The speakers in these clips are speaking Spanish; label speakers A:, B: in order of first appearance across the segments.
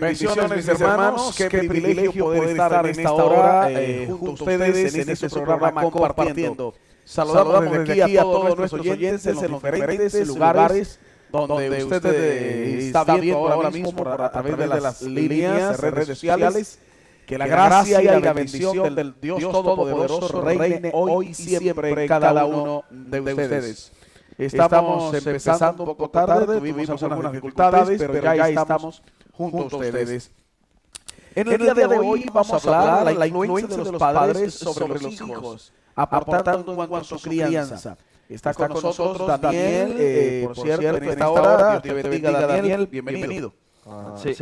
A: Bendiciones, mis hermanos. Qué privilegio poder estar en esta hora junto a ustedes en este programa compartiendo. Saludamos desde aquí a todos nuestros oyentes en los diferentes lugares donde usted está viendo ahora mismo a través de las líneas, redes sociales. Que la gracia y la bendición del Dios Todopoderoso reine hoy y siempre en cada uno de ustedes. Estamos empezando un poco tarde, tuvimos algunas dificultades, pero ya estamos junto a ustedes. En el día de hoy vamos a hablar de la influencia de los padres sobre los hijos, aportando en cuanto a su crianza. Está con nosotros Daniel, por cierto, en esta hora. Dios te bendiga, Daniel, bienvenido.
B: Sí.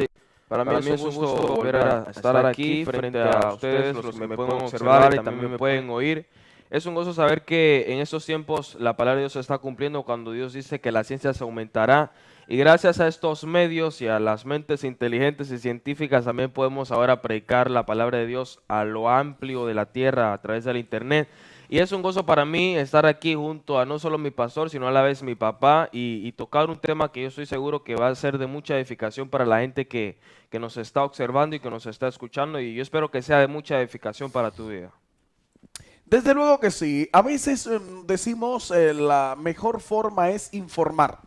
B: Para mí es un gusto volver a estar aquí frente a ustedes, los que me pueden observar y también me pueden oír. Es un gozo saber que en estos tiempos la palabra de Dios se está cumpliendo cuando Dios dice que la ciencia se aumentará. Y gracias a estos medios y a las mentes inteligentes y científicas también podemos ahora predicar la palabra de Dios a lo amplio de la tierra a través del internet. Y es un gozo para mí estar aquí junto a no solo mi pastor, sino a la vez mi papá y tocar un tema que yo estoy seguro que va a ser de mucha edificación para la gente que nos está observando y que nos está escuchando. Y yo espero que sea de mucha edificación para tu vida.
A: Desde luego que sí. A veces decimos la mejor forma es informar.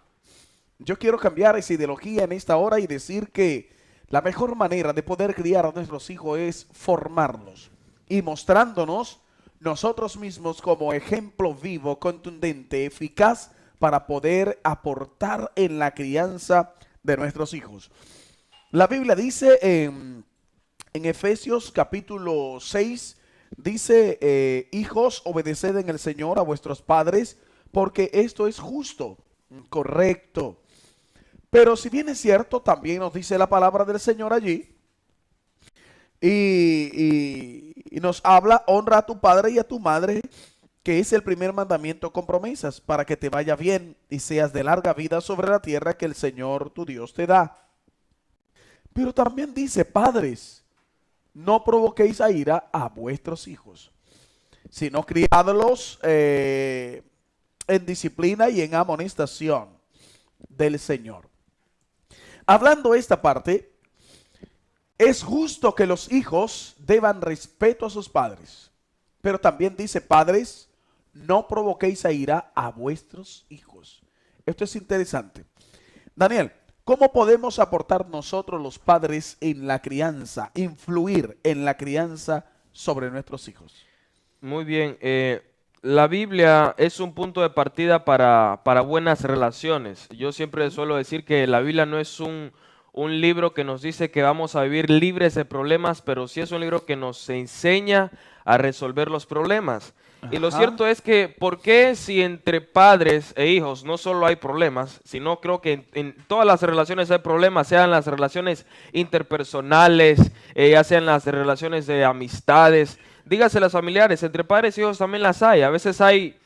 A: Yo quiero cambiar esa ideología en esta hora y decir que la mejor manera de poder criar a nuestros hijos es formarlos y mostrándonos nosotros mismos como ejemplo vivo, contundente, eficaz para poder aportar en la crianza de nuestros hijos. La Biblia dice en Efesios capítulo 6, dice, hijos, obedeced en el Señor a vuestros padres, porque esto es justo, correcto. Pero si bien es cierto, también nos dice la palabra del Señor allí, y nos habla, honra a tu padre y a tu madre, que es el primer mandamiento con promesas, para que te vaya bien y seas de larga vida sobre la tierra que el Señor tu Dios te da. Pero también dice, padres, no provoquéis a ira a vuestros hijos, sino criadlos en disciplina y en amonestación del Señor. Hablando esta parte, es justo que los hijos deban respeto a sus padres, pero también dice, padres, no provoquéis a ira a vuestros hijos. Esto es interesante. Daniel, ¿cómo podemos aportar nosotros los padres en la crianza, influir en la crianza sobre nuestros hijos?
B: Muy bien, la Biblia es un punto de partida para buenas relaciones. Yo siempre suelo decir que la Biblia no es un libro que nos dice que vamos a vivir libres de problemas, pero sí es un libro que nos enseña a resolver los problemas. Y lo cierto es que, ¿por qué si entre padres e hijos no solo hay problemas, sino creo que en todas las relaciones hay problemas, sean las relaciones interpersonales, ya sean las relaciones de amistades, dígase las familiares, entre padres y hijos también las hay. A veces hay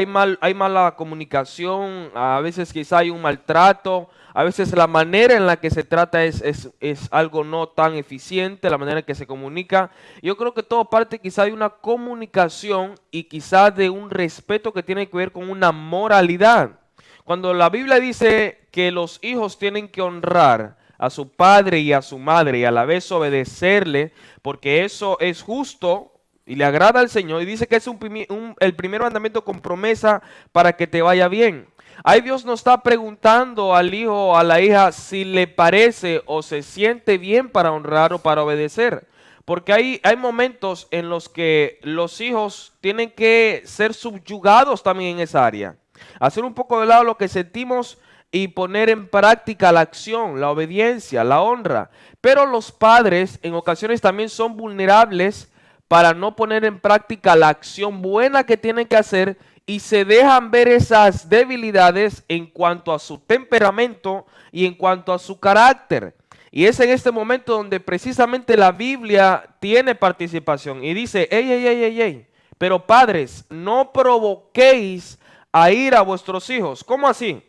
B: mala comunicación, a veces quizá hay un maltrato, a veces la manera en la que se trata es algo no tan eficiente, la manera en que se comunica. Yo creo que todo parte quizá de una comunicación y quizá de un respeto que tiene que ver con una moralidad. Cuando la Biblia dice que los hijos tienen que honrar a su padre y a su madre y a la vez obedecerle, porque eso es justo y le agrada al Señor, y dice que es el primer mandamiento con promesa para que te vaya bien. Ahí Dios nos está preguntando al hijo o a la hija si le parece o se siente bien para honrar o para obedecer. Porque hay momentos en los que los hijos tienen que ser subyugados también en esa área. Hacer un poco de lado lo que sentimos y poner en práctica la acción, la obediencia, la honra. Pero los padres en ocasiones también son vulnerables para no poner en práctica la acción buena que tienen que hacer y se dejan ver esas debilidades en cuanto a su temperamento y en cuanto a su carácter. Y es en este momento donde precisamente la Biblia tiene participación y dice, ey, pero padres, no provoquéis a ira a vuestros hijos. ¿Cómo así?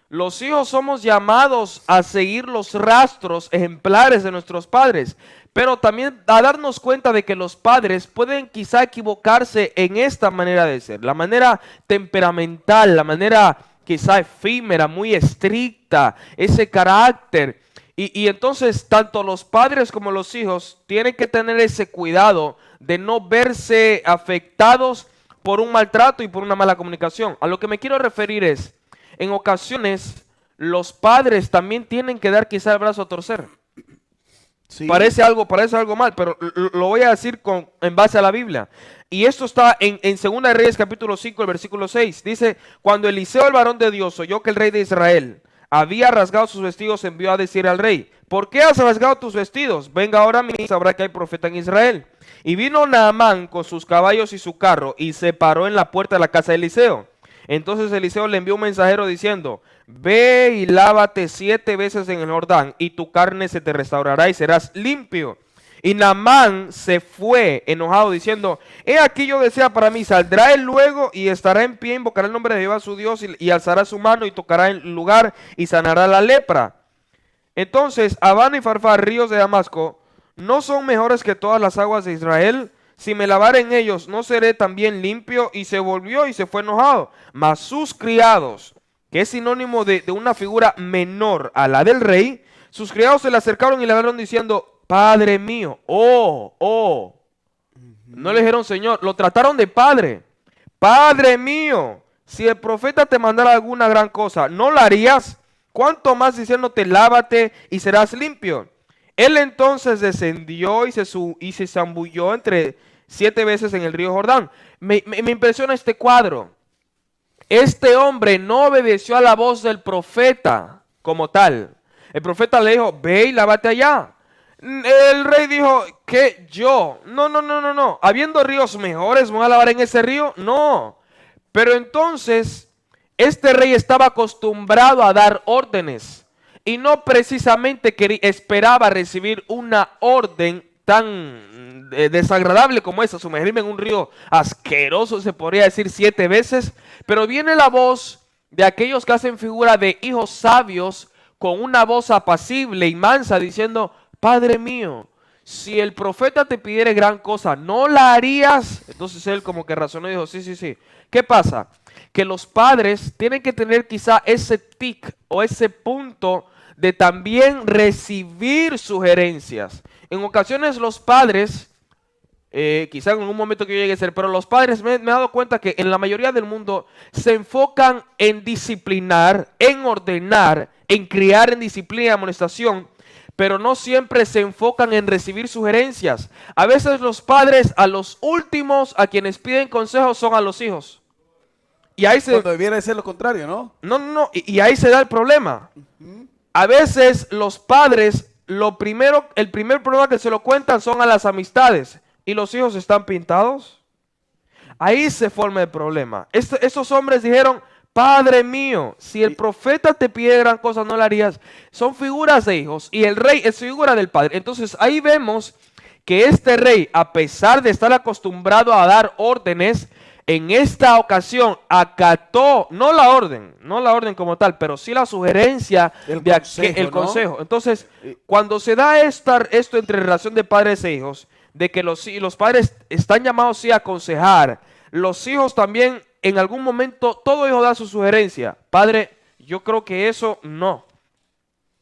B: Los hijos somos llamados a seguir los rastros ejemplares de nuestros padres, pero también a darnos cuenta de que los padres pueden quizá equivocarse en esta manera de ser, la manera temperamental, la manera quizá efímera, muy estricta, ese carácter. Y entonces tanto los padres como los hijos tienen que tener ese cuidado de no verse afectados por un maltrato y por una mala comunicación. A lo que me quiero referir es, en ocasiones los padres también tienen que dar quizá el brazo a torcer.
A: Sí.
B: Parece algo mal, pero lo voy a decir en base a la Biblia. Y esto está en 2 de Reyes capítulo 5, el versículo 6. Dice, cuando Eliseo, el varón de Dios, oyó que el rey de Israel había rasgado sus vestidos, envió a decir al rey, ¿por qué has rasgado tus vestidos? Venga ahora a mí y sabrá que hay profeta en Israel. Y vino Naamán con sus caballos y su carro y se paró en la puerta de la casa de Eliseo. Entonces Eliseo le envió un mensajero diciendo, ve y lávate 7 veces en el Jordán y tu carne se te restaurará y serás limpio. Y Naamán se fue enojado diciendo, he aquí yo desea para mí, saldrá él luego y estará en pie, invocará el nombre de Jehová su Dios y alzará su mano y tocará el lugar y sanará la lepra. Entonces Abana y Farfar, ríos de Damasco, ¿no son mejores que todas las aguas de Israel? Si me lavare en ellos, ¿no seré también limpio? Y se volvió y se fue enojado. Mas sus criados, que es sinónimo de una figura menor a la del rey, sus criados se le acercaron y le hablaron diciendo, Padre mío, no le dijeron Señor, lo trataron de Padre. Padre mío, si el profeta te mandara alguna gran cosa, ¿no la harías? ¿Cuánto más diciéndote, lávate y serás limpio? Él entonces descendió y se zambulló 7 veces en el río Jordán. Me impresiona este cuadro. Este hombre no obedeció a la voz del profeta como tal. El profeta le dijo, ve y lávate allá. El rey dijo, ¿qué? ¿Yo? No. ¿Habiendo ríos mejores, me voy a lavar en ese río? No. Pero entonces, este rey estaba acostumbrado a dar órdenes y no precisamente esperaba recibir una orden tan desagradable como esa, sumergirme en un río asqueroso, se podría decir 7 veces. Pero viene la voz de aquellos que hacen figura de hijos sabios con una voz apacible y mansa diciendo, Padre mío, si el profeta te pidiera gran cosa, ¿no la harías? Entonces él como que razonó y dijo, sí. ¿Qué pasa? Que los padres tienen que tener quizá ese tic o ese punto de también recibir sugerencias. En ocasiones los padres, quizá en un momento que yo llegue a ser, pero los padres me he dado cuenta que en la mayoría del mundo se enfocan en disciplinar, en ordenar, en criar en disciplina y amonestación, pero no siempre se enfocan en recibir sugerencias. A veces los padres a los últimos a quienes piden consejos son a los hijos. Y ahí
A: Cuando debiera de ser lo contrario, ¿no?
B: No. Y ahí se da el problema. A veces los padres, el primer problema que se lo cuentan son a las amistades. ¿Y los hijos están pintados? Ahí se forma el problema. Esos hombres dijeron, Padre mío, si el profeta te pide gran cosa, no la harías. Son figuras de hijos y el rey es figura del padre. Entonces ahí vemos que este rey, a pesar de estar acostumbrado a dar órdenes, en esta ocasión acató, no la orden como tal, pero sí la sugerencia, el consejo. Entonces, cuando se da esto entre relación de padres e hijos, de que los padres están llamados sí a aconsejar, los hijos también en algún momento, todo hijo da su sugerencia. Padre, yo creo que eso no.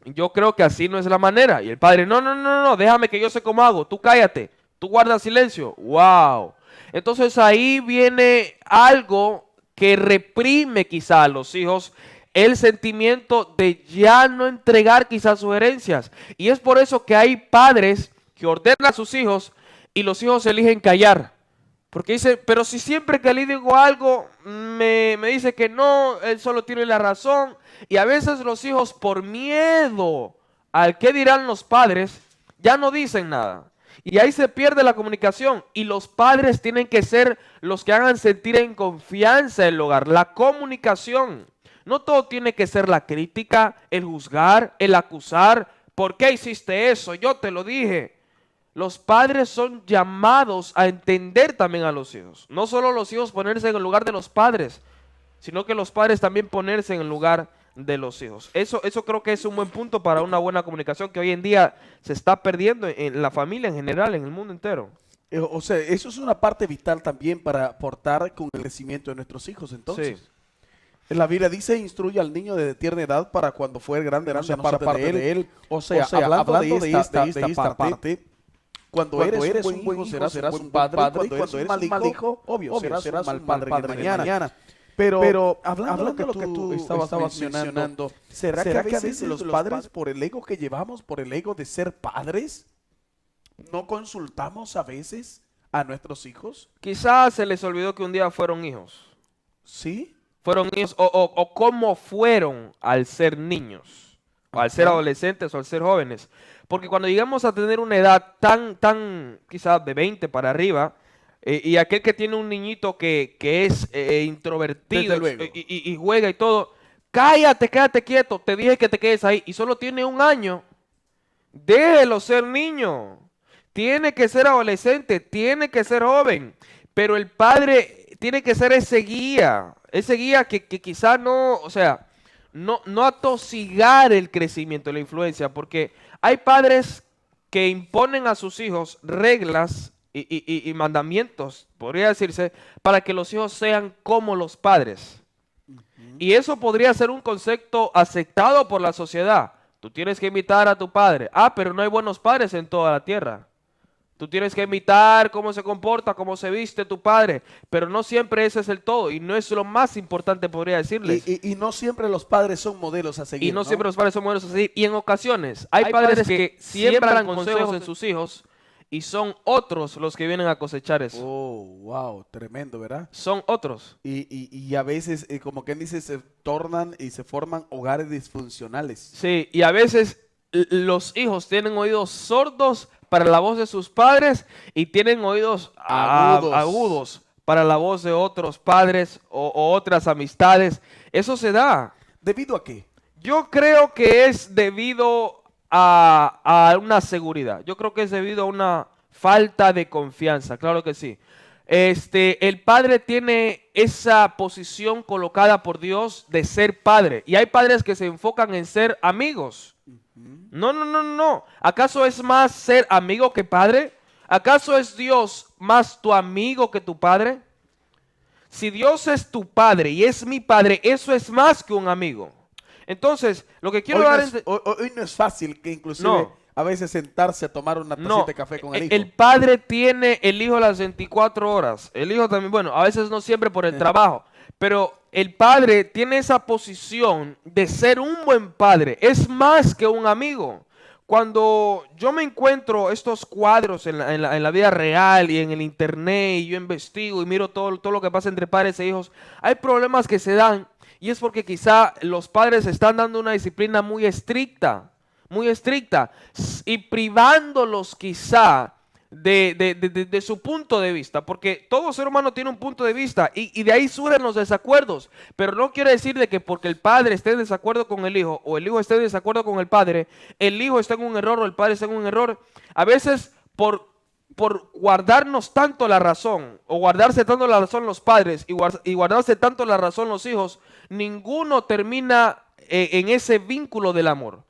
B: Yo creo que así no es la manera. Y el padre, no, déjame que yo sé cómo hago. Tú cállate, tú guardas silencio. ¡Wow! Entonces ahí viene algo que reprime quizá a los hijos el sentimiento de ya no entregar quizás sugerencias. Y es por eso que hay padres que ordenan a sus hijos y los hijos eligen callar. Porque dice, pero si siempre que le digo algo me dice que no, él solo tiene la razón. Y a veces los hijos por miedo al qué dirán los padres ya no dicen nada. Y ahí se pierde la comunicación y los padres tienen que ser los que hagan sentir en confianza el hogar, la comunicación. No todo tiene que ser la crítica, el juzgar, el acusar. ¿Por qué hiciste eso? Yo te lo dije. Los padres son llamados a entender también a los hijos. No solo los hijos ponerse en el lugar de los padres, sino que los padres también ponerse en el lugar de los hijos. Eso creo que es un buen punto para una buena comunicación que hoy en día se está perdiendo en la familia en general, en el mundo entero.
A: O sea, eso es una parte vital también para aportar con el crecimiento de nuestros hijos, entonces.
B: Sí.
A: La Biblia dice, instruye al niño desde tierna edad para cuando fuere grande no se aparte de él. O sea, hablando de esta parte, cuando eres un buen hijo serás un padre, y cuando eres un mal hijo, obvio, serás un mal padre mañana. Pero hablando de lo que tú estabas mencionando, ¿será que a veces los padres, por el ego que llevamos, por el ego de ser padres, no consultamos a veces a nuestros hijos?
B: Quizás se les olvidó que un día fueron hijos.
A: ¿Sí?
B: Fueron niños o cómo fueron al ser niños, o al ser adolescentes o al ser jóvenes. Porque cuando llegamos a tener una edad tan quizás de 20 para arriba, y aquel que tiene un niñito que es introvertido y juega y todo, quédate quieto, te dije que te quedes ahí, y solo tiene 1 año, déjelo ser niño, tiene que ser adolescente, tiene que ser joven, pero el padre tiene que ser ese guía que quizá no, o sea, no atosigar el crecimiento, la influencia, porque hay padres que imponen a sus hijos reglas y mandamientos, podría decirse, para que los hijos sean como los padres. Y eso podría ser un concepto aceptado por la sociedad. Tú tienes que imitar a tu padre. Pero no hay buenos padres en toda la tierra. Tú tienes que imitar cómo se comporta, cómo se viste tu padre, pero no siempre ese es el todo y no es lo más importante, podría decirles.
A: Y no siempre los padres son modelos a seguir.
B: Y no siempre los padres son modelos a seguir. Y en ocasiones hay padres que siembran consejos en sus hijos y son otros los que vienen a cosechar eso.
A: Oh, wow, tremendo, ¿verdad?
B: Son otros.
A: Y a veces, como quien dice, se tornan y se forman hogares disfuncionales.
B: Sí, y a veces los hijos tienen oídos sordos para la voz de sus padres y tienen oídos agudos para la voz de otros padres o otras amistades. Eso se da.
A: ¿Debido a qué?
B: Yo creo que es debido a una seguridad. Yo creo que es debido a una falta de confianza. Claro que sí. El padre tiene esa posición colocada por Dios de ser padre. Y hay padres que se enfocan en ser amigos. No. ¿Acaso es más ser amigo que padre? ¿Acaso es Dios más tu amigo que tu padre? Si Dios es tu padre y es mi padre, eso es más que un amigo. Entonces, lo que quiero dar es...
A: Hoy no es fácil que inclusive a veces sentarse a tomar una tacita de café con el hijo.
B: El padre tiene el hijo las 24 horas. El hijo también, bueno, a veces no siempre por el trabajo. Pero el padre tiene esa posición de ser un buen padre. Es más que un amigo. Cuando yo me encuentro estos cuadros en la vida real y en el internet, y yo investigo y miro todo lo que pasa entre padres e hijos, hay problemas que se dan y es porque quizá los padres están dando una disciplina muy estricta y privándolos quizá de su punto de vista, porque todo ser humano tiene un punto de vista y de ahí surgen los desacuerdos, pero no quiere decir de que porque el padre esté en desacuerdo con el hijo o el hijo esté en desacuerdo con el padre, el hijo está en un error o el padre está en un error. A veces por guardarnos tanto la razón o guardarse tanto la razón los padres y guardarse tanto la razón los hijos, ninguno termina en ese vínculo del amor,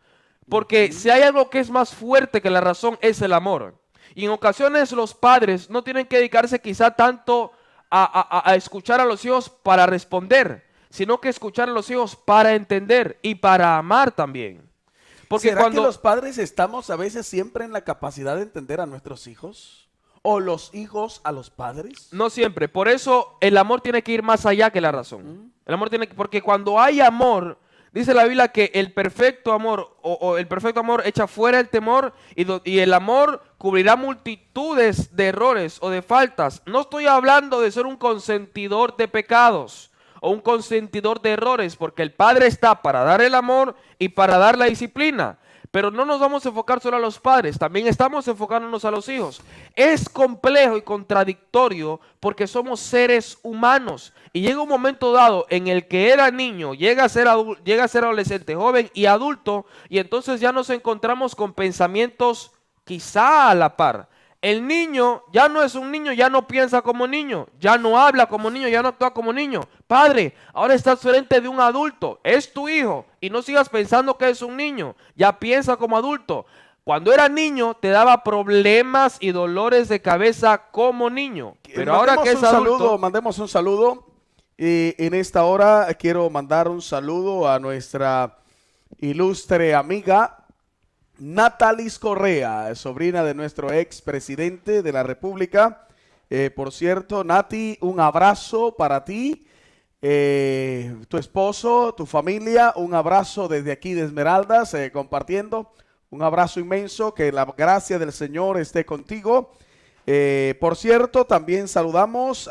B: porque si hay algo que es más fuerte que la razón es el amor. Y en ocasiones los padres no tienen que dedicarse quizá tanto a escuchar a los hijos para responder, sino que escuchar a los hijos para entender y para amar también. Porque
A: ¿Será que los padres estamos a veces siempre en la capacidad de entender a nuestros hijos? ¿O los hijos a los padres?
B: No siempre. Por eso el amor tiene que ir más allá que la razón. El amor porque cuando hay amor... Dice la Biblia que el perfecto amor o el perfecto amor echa fuera el temor y el amor cubrirá multitudes de errores o de faltas. No estoy hablando de ser un consentidor de pecados o un consentidor de errores, porque el Padre está para dar el amor y para dar la disciplina. Pero no nos vamos a enfocar solo a los padres, también estamos enfocándonos a los hijos. Es complejo y contradictorio porque somos seres humanos y llega un momento dado en el que era niño, llega a ser adolescente, joven y adulto, y entonces ya nos encontramos con pensamientos quizá a la par. El niño ya no es un niño, ya no piensa como niño, ya no habla como niño, ya no actúa como niño. Padre, ahora estás frente de un adulto, es tu hijo y no sigas pensando que es un niño, ya piensa como adulto. Cuando era niño te daba problemas y dolores de cabeza como niño, pero ahora que es adulto...
A: Mandemos un saludo Y en esta hora quiero mandar un saludo a nuestra ilustre amiga Natalis Correa, sobrina de nuestro expresidente de la República. Por cierto, Nati, un abrazo para ti, tu esposo, tu familia, un abrazo desde aquí de Esmeraldas, compartiendo. Un abrazo inmenso, que la gracia del Señor esté contigo. Por cierto, también saludamos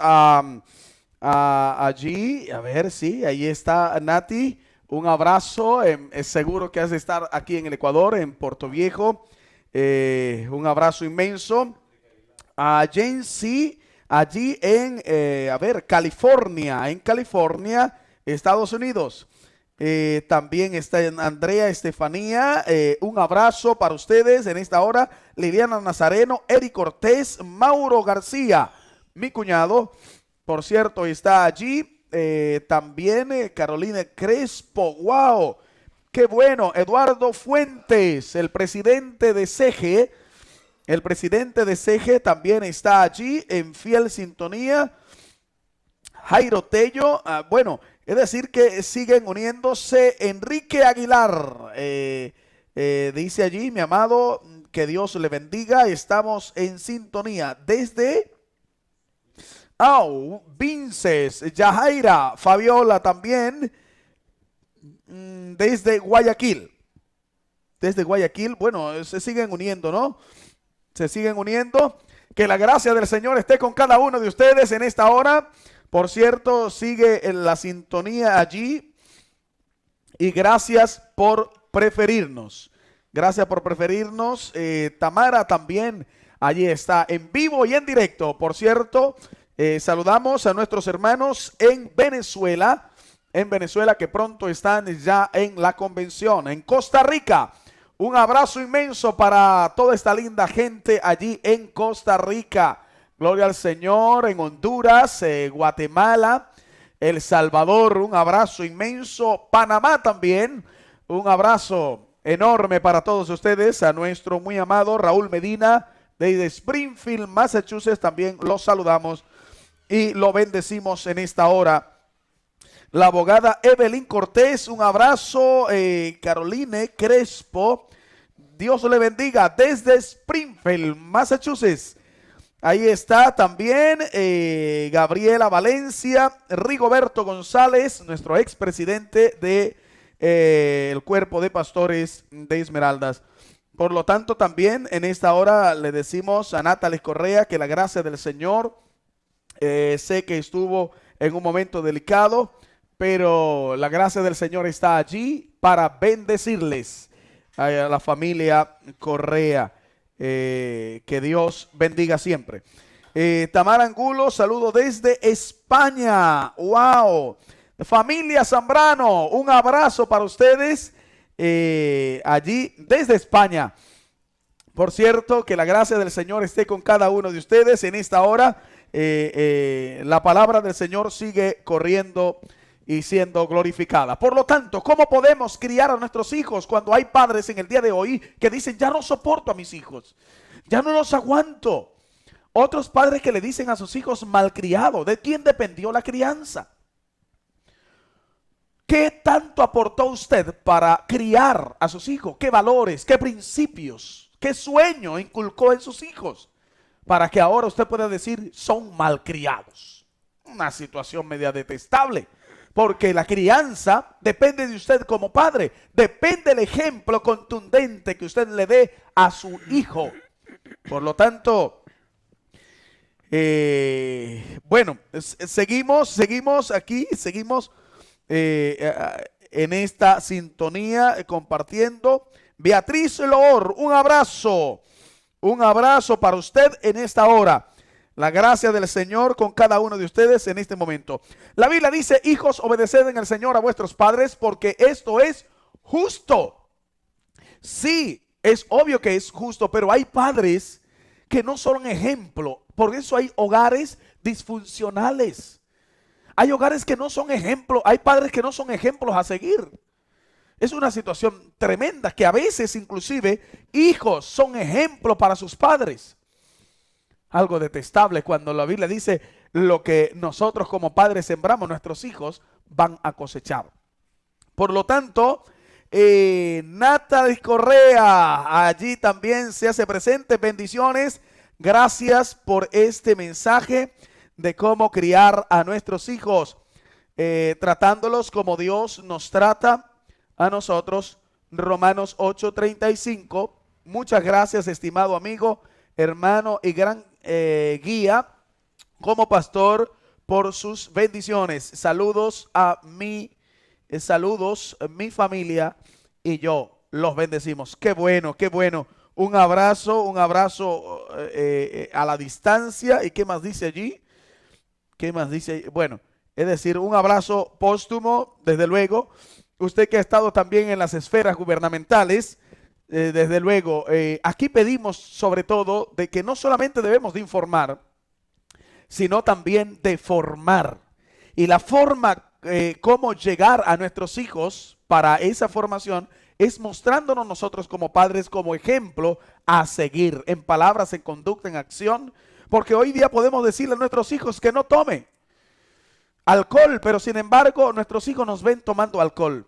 A: allí, a ver, sí, ahí está Nati. Un abrazo, es seguro que has de estar aquí en el Ecuador, en Puerto Viejo. Un abrazo inmenso. A Jensi, allí en, California, Estados Unidos. También está Andrea Estefanía, un abrazo para ustedes en esta hora. Liliana Nazareno, Eric Cortés, Mauro García, mi cuñado, por cierto, está allí. También Carolina Crespo, wow, qué bueno. Eduardo Fuentes, el presidente de CEGE, también está allí en fiel sintonía. Jairo Tello, bueno, es decir que siguen uniéndose. Enrique Aguilar, dice allí, mi amado, que Dios le bendiga. Estamos en sintonía desde Vinces, Yajaira, Fabiola también, desde Guayaquil. Bueno, se siguen uniendo, ¿no? Se siguen uniendo. Que la gracia del Señor esté con cada uno de ustedes en esta hora. Por cierto, sigue en la sintonía allí. Y gracias por preferirnos. Gracias por preferirnos. Tamara también allí está en vivo y en directo. Por cierto, saludamos a nuestros hermanos en Venezuela. Que pronto están ya en la convención. En Costa Rica. Un abrazo inmenso para toda esta linda gente allí en Costa Rica. Gloria al Señor. En Honduras, Guatemala, El Salvador, un abrazo inmenso. Panamá también, un abrazo enorme para todos ustedes. A nuestro muy amado Raúl Medina desde Springfield, Massachusetts, también los saludamos y lo bendecimos en esta hora. La abogada Evelyn Cortés, un abrazo. Caroline Crespo, Dios le bendiga desde Springfield, Massachusetts. Ahí está también Gabriela Valencia, Rigoberto González, nuestro expresidente de el Cuerpo de Pastores de Esmeraldas. Por lo tanto, también en esta hora le decimos a Natalie Correa que la gracia del Señor, sé que estuvo en un momento delicado, pero la gracia del Señor está allí para bendecirles a la familia Correa. Que Dios bendiga siempre. Tamara Angulo, saludo desde España. Wow. Familia Zambrano, un abrazo para ustedes allí desde España. Por cierto, que la gracia del Señor esté con cada uno de ustedes en esta hora. La palabra del Señor sigue corriendo y siendo glorificada. Por lo tanto, ¿cómo podemos criar a nuestros hijos cuando hay padres en el día de hoy que dicen, ya no soporto a mis hijos, ya no los aguanto? Otros padres que le dicen a sus hijos malcriados. ¿De quién dependió la crianza? ¿Qué tanto aportó usted para criar a sus hijos? ¿Qué valores, qué principios, qué sueño inculcó en sus hijos para que ahora usted pueda decir son malcriados? Una situación media detestable. Porque la crianza depende de usted como padre. Depende del ejemplo contundente que usted le dé a su hijo. Por lo tanto, bueno, seguimos aquí, seguimos en esta sintonía compartiendo. Beatriz Loor, un abrazo para usted en esta hora. La gracia del Señor con cada uno de ustedes en este momento. La Biblia dice, hijos, obedeced en el Señor a vuestros padres, porque esto es justo. Sí, es obvio que es justo, pero hay padres que no son ejemplo. Por eso hay hogares disfuncionales. Hay hogares que no son ejemplo. Hay padres que no son ejemplos a seguir. Es una situación tremenda que a veces inclusive hijos son ejemplo para sus padres. Algo detestable cuando la Biblia dice, lo que nosotros como padres sembramos, nuestros hijos van a cosechar. Por lo tanto, Natalie Correa, allí también se hace presente. Bendiciones. Gracias por este mensaje de cómo criar a nuestros hijos, tratándolos como Dios nos trata a nosotros. Romanos 8:35. Muchas gracias, estimado amigo, hermano y gran guía como pastor, por sus bendiciones. Saludos a mi familia y yo los bendecimos. Qué bueno, qué bueno. Un abrazo a la distancia. ¿Y qué más dice allí? ¿Qué más dice? Bueno, es decir, un abrazo póstumo, desde luego. Usted que ha estado también en las esferas gubernamentales, desde luego, aquí pedimos sobre todo de que no solamente debemos de informar, sino también de formar. Y la forma, cómo llegar a nuestros hijos para esa formación, es mostrándonos nosotros como padres como ejemplo a seguir en palabras, en conducta, en acción. Porque hoy día podemos decirle a nuestros hijos que no tome alcohol, pero sin embargo nuestros hijos nos ven tomando alcohol.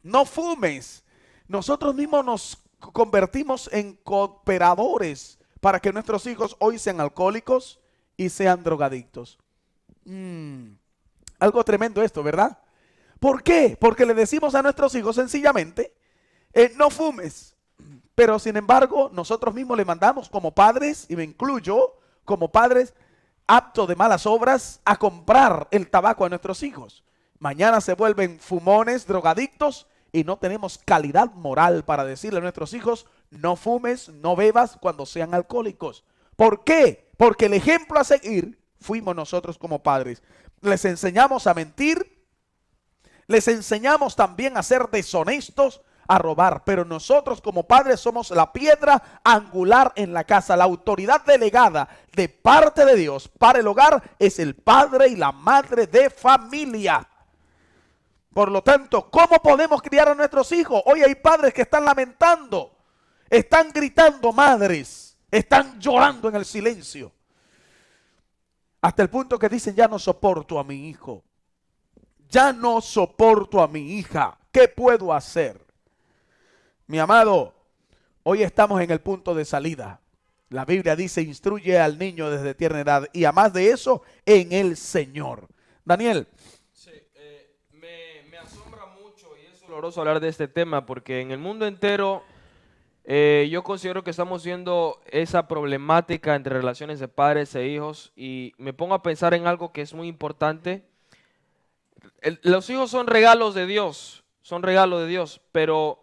A: No fumes. Nosotros mismos nos convertimos en cooperadores para que nuestros hijos hoy sean alcohólicos y sean drogadictos. Algo tremendo esto, ¿verdad? ¿Por qué? Porque le decimos a nuestros hijos sencillamente, no fumes. Pero sin embargo, nosotros mismos le mandamos como padres, y me incluyo como padres aptos de malas obras, a comprar el tabaco a nuestros hijos. Mañana se vuelven fumones, drogadictos, y no tenemos calidad moral para decirle a nuestros hijos, no fumes, no bebas cuando sean alcohólicos. ¿Por qué? Porque el ejemplo a seguir fuimos nosotros como padres. Les enseñamos a mentir, les enseñamos también a ser deshonestos, a robar, pero nosotros como padres somos la piedra angular en la casa. La autoridad delegada de parte de Dios para el hogar es el padre y la madre de familia. Por lo tanto, ¿cómo podemos criar a nuestros hijos? Hoy hay padres que están lamentando, están gritando madres, están llorando en el silencio, hasta el punto que dicen, ya no soporto a mi hijo, ya no soporto a mi hija, ¿qué puedo hacer? Mi amado, hoy estamos en el punto de salida. La Biblia dice, instruye al niño desde tierna edad, y a más de eso, en el Señor. Daniel.
B: Sí, me asombra mucho y es doloroso hablar de este tema, porque en el mundo entero yo considero que estamos viendo esa problemática entre relaciones de padres e hijos, y me pongo a pensar en algo que es muy importante. Los hijos son regalos de Dios, pero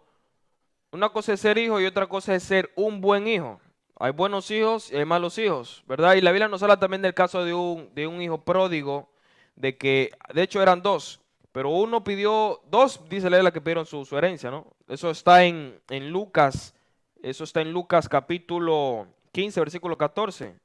B: una cosa es ser hijo y otra cosa es ser un buen hijo. Hay buenos hijos y hay malos hijos, ¿verdad? Y la Biblia nos habla también del caso de un hijo pródigo, de que de hecho eran dos, pero uno pidió, dos dice la Biblia que pidieron su herencia, ¿no? Eso está en Lucas, capítulo 15, versículo 14,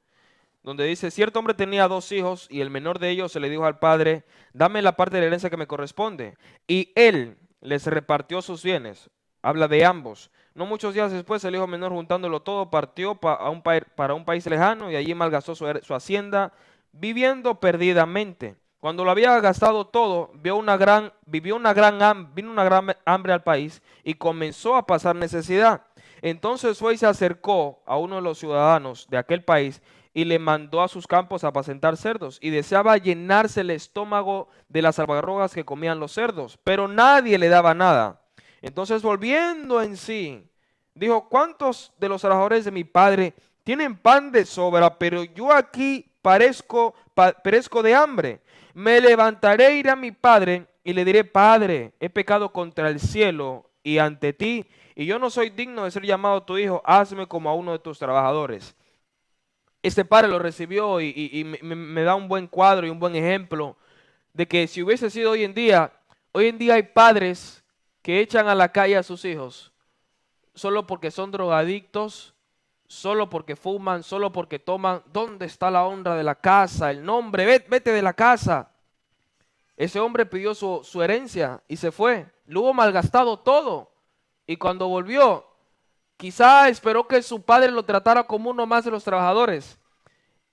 B: donde dice, cierto hombre tenía dos hijos y el menor de ellos se le dijo al padre, dame la parte de la herencia que me corresponde. Y él les repartió sus bienes. Habla de ambos. No muchos días después, el hijo menor, juntándolo todo, partió para un país lejano y allí malgastó su hacienda, viviendo perdidamente. Cuando lo había gastado todo, vino una gran hambre al país y comenzó a pasar necesidad. Entonces fue y se acercó a uno de los ciudadanos de aquel país y le mandó a sus campos a apacentar cerdos, y deseaba llenarse el estómago de las algarrobas que comían los cerdos, pero nadie le daba nada. Entonces, volviendo en sí, dijo, ¿cuántos de los trabajadores de mi padre tienen pan de sobra, pero yo aquí perezco de hambre? Me levantaré e iré a mi padre y le diré, Padre, he pecado contra el cielo y ante ti, y yo no soy digno de ser llamado tu hijo, hazme como a uno de tus trabajadores. Este padre lo recibió y me da un buen cuadro y un buen ejemplo de que si hubiese sido hoy en día hay padres que echan a la calle a sus hijos solo porque son drogadictos, solo porque fuman, solo porque toman. ¿Dónde está la honra de la casa? El nombre, vete de la casa. Ese hombre pidió su herencia y se fue. Lo hubo malgastado todo. Y cuando volvió, quizá esperó que su padre lo tratara como uno más de los trabajadores.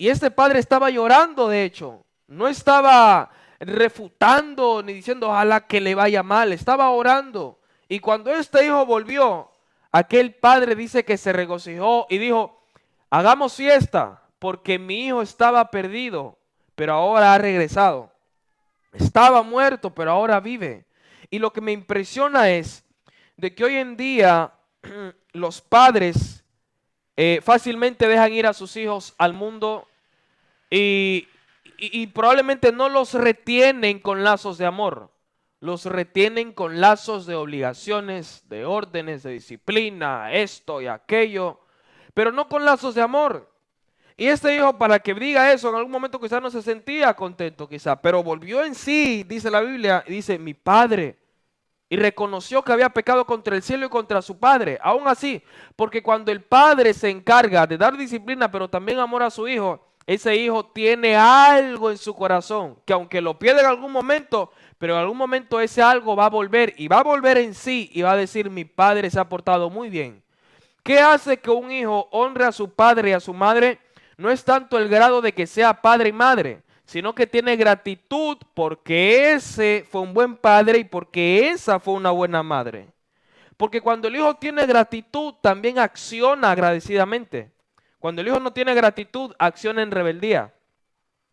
B: Y este padre estaba llorando, de hecho. No estaba refutando ni diciendo ojalá que le vaya mal. Estaba orando. Y cuando este hijo volvió, aquel padre dice que se regocijó y dijo, hagamos fiesta porque mi hijo estaba perdido, pero ahora ha regresado. Estaba muerto, pero ahora vive. Y lo que me impresiona es de que hoy en día los padres fácilmente dejan ir a sus hijos al mundo y, y probablemente no los retienen con lazos de amor, los retienen con lazos de obligaciones, de órdenes, de disciplina, esto y aquello, pero no con lazos de amor. Y este hijo, para que diga eso, en algún momento quizás no se sentía contento, quizás, pero volvió en sí, dice la Biblia, y dice, mi padre, y reconoció que había pecado contra el cielo y contra su padre. Aún así, porque cuando el padre se encarga de dar disciplina, pero también amor a su hijo, ese hijo tiene algo en su corazón, que aunque lo pierda en algún momento, pero en algún momento ese algo va a volver y va a volver en sí y va a decir, mi padre se ha portado muy bien. ¿Qué hace que un hijo honre a su padre y a su madre? No es tanto el grado de que sea padre y madre, sino que tiene gratitud porque ese fue un buen padre y porque esa fue una buena madre. Porque cuando el hijo tiene gratitud, también acciona agradecidamente. Cuando el hijo no tiene gratitud, acciona en rebeldía.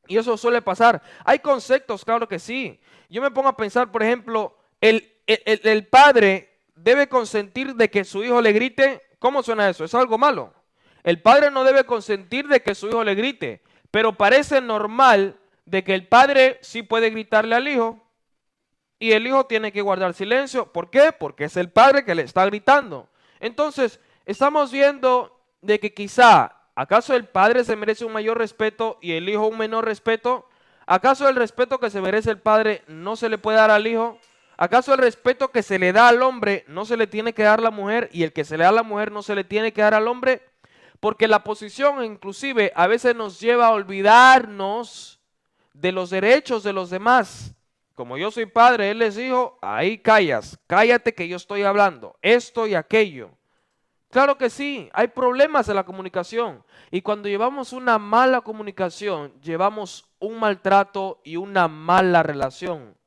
B: Y eso suele pasar. Hay conceptos, claro que sí. Yo me pongo a pensar, por ejemplo, el padre debe consentir de que su hijo le grite. ¿Cómo suena eso? ¿Es algo malo? El padre no debe consentir de que su hijo le grite, pero parece normal de que el padre sí puede gritarle al hijo y el hijo tiene que guardar silencio. ¿Por qué? Porque es el padre que le está gritando. Entonces, estamos viendo de que quizá, ¿acaso el padre se merece un mayor respeto y el hijo un menor respeto? ¿Acaso el respeto que se merece el padre no se le puede dar al hijo? ¿Acaso el respeto que se le da al hombre no se le tiene que dar a la mujer y el que se le da a la mujer no se le tiene que dar al hombre? Porque la posición inclusive a veces nos lleva a olvidarnos de los derechos de los demás. Como yo soy padre, él les dijo, ahí callas, cállate que yo estoy hablando, esto y aquello. Claro que sí, hay problemas en la comunicación. Y cuando llevamos una mala comunicación, llevamos un maltrato y una mala relación.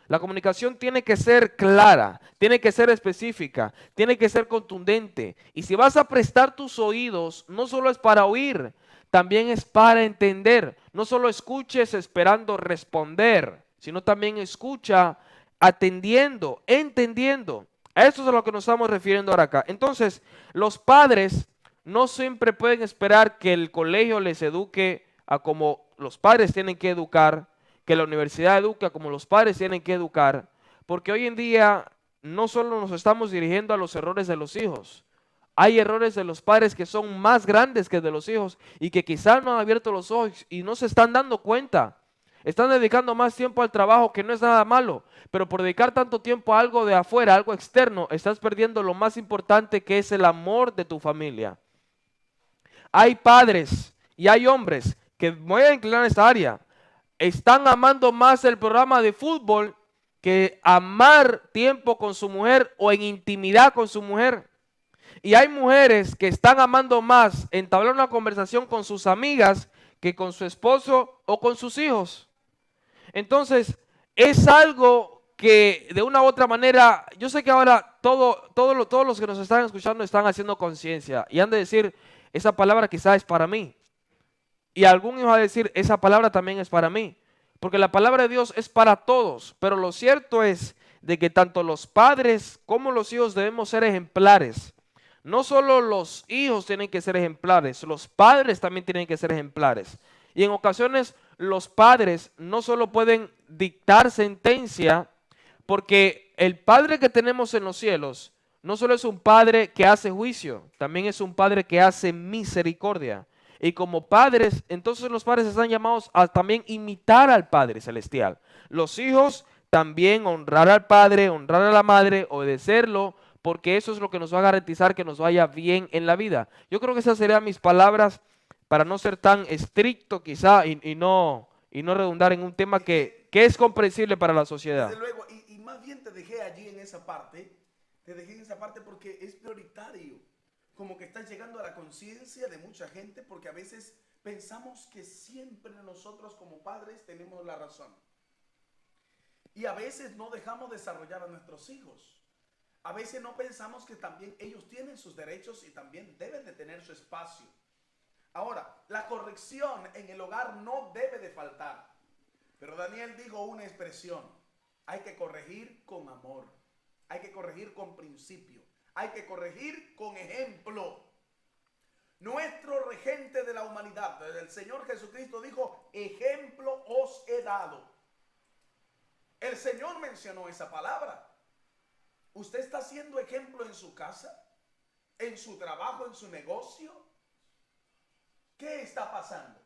B: La comunicación tiene que ser clara, tiene que ser específica, tiene que ser contundente. Y si vas a prestar tus oídos, no solo es para oír, también es para entender. No solo escuches esperando responder, sino también escucha atendiendo, entendiendo. A eso es a lo que nos estamos refiriendo ahora acá. Entonces, los padres no siempre pueden esperar que el colegio les eduque a como los padres tienen que educar, que la universidad educa como los padres tienen que educar, porque hoy en día no solo nos estamos dirigiendo a los errores de los hijos, hay errores de los padres que son más grandes que de los hijos y que quizás no han abierto los ojos y no se están dando cuenta. Están dedicando más tiempo al trabajo, que no es nada malo, pero por dedicar tanto tiempo a algo de afuera, algo externo, estás perdiendo lo más importante que es el amor de tu familia. Hay padres y hay hombres que voy a inclinar esta área, están amando más el programa de fútbol que amar tiempo con su mujer o en intimidad con su mujer. Y hay mujeres que están amando más entablar una conversación con sus amigas que con su esposo o con sus hijos. Entonces, es algo que de una u otra manera, yo sé que ahora todos los que nos están escuchando están haciendo conciencia y han de decir, esa palabra quizás es para mí. Y algún hijo va a decir, esa palabra también es para mí. Porque la palabra de Dios es para todos. Pero lo cierto es de que tanto los padres como los hijos debemos ser ejemplares. No solo los hijos tienen que ser ejemplares, los padres también tienen que ser ejemplares. Y en ocasiones los padres no solo pueden dictar sentencia, porque el Padre que tenemos en los cielos no solo es un Padre que hace juicio, también es un Padre que hace misericordia. Y como padres, entonces los padres están llamados a también imitar al Padre Celestial. Los hijos también honrar al Padre, honrar a la Madre, obedecerlo, porque eso es lo que nos va a garantizar que nos vaya bien en la vida. Yo creo que esas serían mis palabras para no ser tan estricto quizá y no redundar en un tema que es comprensible para la sociedad.
A: Desde luego, y más bien te dejé allí en esa parte, te dejé en esa parte porque es prioritario, como que estás llegando a la conciencia de mucha gente, porque a veces pensamos que siempre nosotros como padres tenemos la razón. Y a veces no dejamos desarrollar a nuestros hijos. A veces no pensamos que también ellos tienen sus derechos y también deben de tener su espacio. Ahora, la corrección en el hogar no debe de faltar. Pero Daniel dijo una expresión: hay que corregir con amor, hay que corregir con principio, hay que corregir con ejemplo. Nuestro regente de la humanidad, el Señor Jesucristo, dijo: ejemplo os he dado. El Señor mencionó esa palabra. ¿Usted está siendo ejemplo en su casa, en su trabajo, en su negocio? ¿Qué está pasando?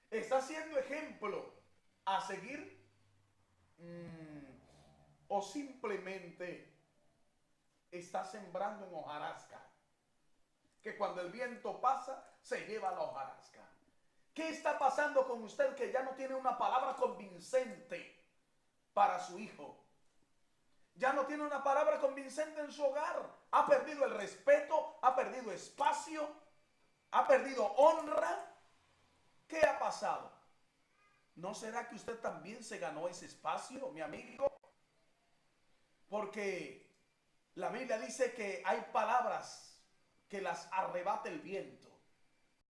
A: ¿Está siendo ejemplo a seguir? ¿O simplemente está sembrando en hojarasca? Que cuando el viento pasa, se lleva la hojarasca. ¿Qué está pasando con usted que ya no tiene una palabra convincente para su hijo? Ya no tiene una palabra convincente en su hogar. Ha perdido el respeto, ha perdido espacio, ha perdido honra. ¿Qué ha pasado? ¿No será que usted también se ganó ese espacio, mi amigo? Porque la Biblia dice que hay palabras que las arrebata el viento.